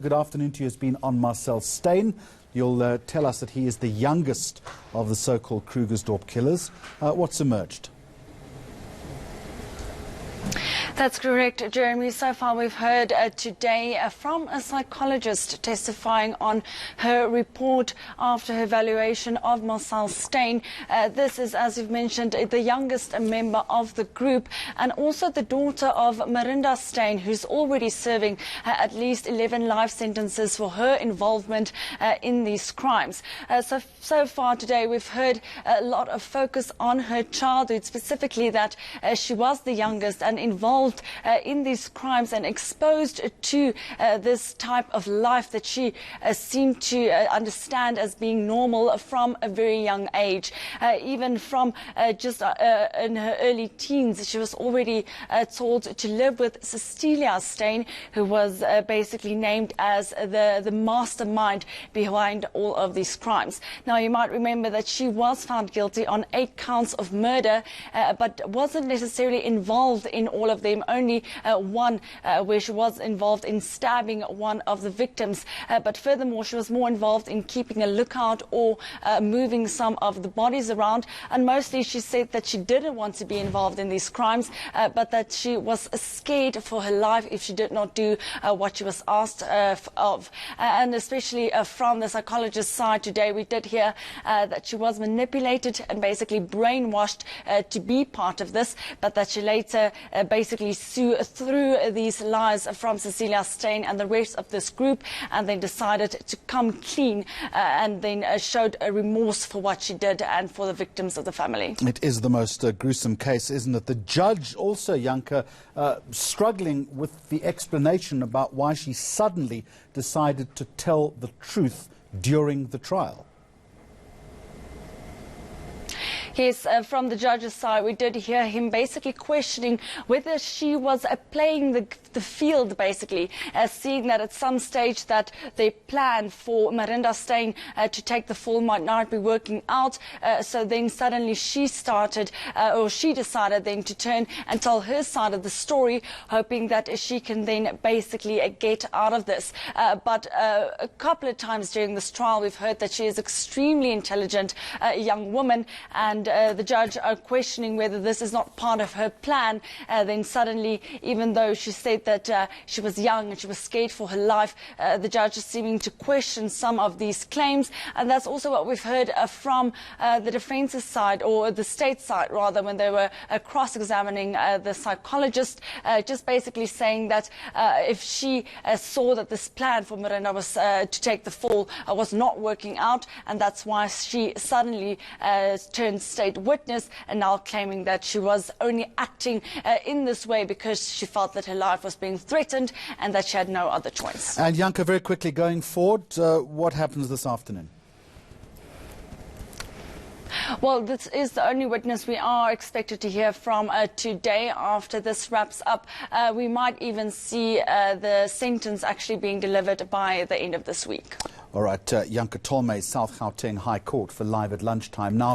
Good afternoon to you has been on Marcel Steyn. You'll tell us that he is the youngest of the so-called Krugersdorp killers. What's emerged? That's correct, Jeremy. So far we've heard today from a psychologist testifying on her report after her evaluation of Marcel Steyn. This is, as you've mentioned, the youngest member of the group and also the daughter of Marinda Steyn, who's already serving at least 11 life sentences for her involvement in these crimes. So far today we've heard a lot of focus on her childhood, specifically that she was the youngest and involved in these crimes and exposed to this type of life that she seemed to understand as being normal from a very young age. Even from just in her early teens, she was already told to live with Cecilia Steyn, who was basically named as the mastermind behind all of these crimes. Now, you might remember that she was found guilty on 8 counts of murder, but wasn't necessarily involved in all of them, only one where she was involved in stabbing one of the victims. But furthermore, she was more involved in keeping a lookout or moving some of the bodies around. And mostly she said that she didn't want to be involved in these crimes, but that she was scared for her life if she did not do what she was asked of. And especially from the psychologist's side today, we did hear that she was manipulated and basically brainwashed to be part of this, but that she later basically through these lies from Cecilia Steyn and the rest of this group, and then decided to come clean and then showed a remorse for what she did and for the victims of the family. It is the most gruesome case, isn't it? The judge also, Janka, struggling with the explanation about why she suddenly decided to tell the truth during the trial. Yes, from the judge's side, we did hear him basically questioning whether she was playing the field, basically, seeing that at some stage that their plan for Marinda Steyn to take the fall might not be working out. So then suddenly she decided then to turn and tell her side of the story, hoping that she can then basically get out of this. But a couple of times during this trial, we've heard that she is extremely intelligent young woman, and the judge are questioning whether this is not part of her plan. Then suddenly, even though she said that she was young and she was scared for her life, the judge is seeming to question some of these claims. And that's also what we've heard from the defence's side, or the state side rather, when they were cross-examining the psychologist, just basically saying that if she saw that this plan for Marinda was to take the fall was not working out, and that's why she suddenly turned state witness, and now claiming that she was only acting in this way because she felt that her life was being threatened and that she had no other choice. And Janka, very quickly going forward, what happens this afternoon? Well, this is the only witness we are expected to hear from today. After this wraps up, we might even see the sentence actually being delivered by the end of this week. All right, Janka Tolme, South Gauteng High Court for Live at Lunchtime now.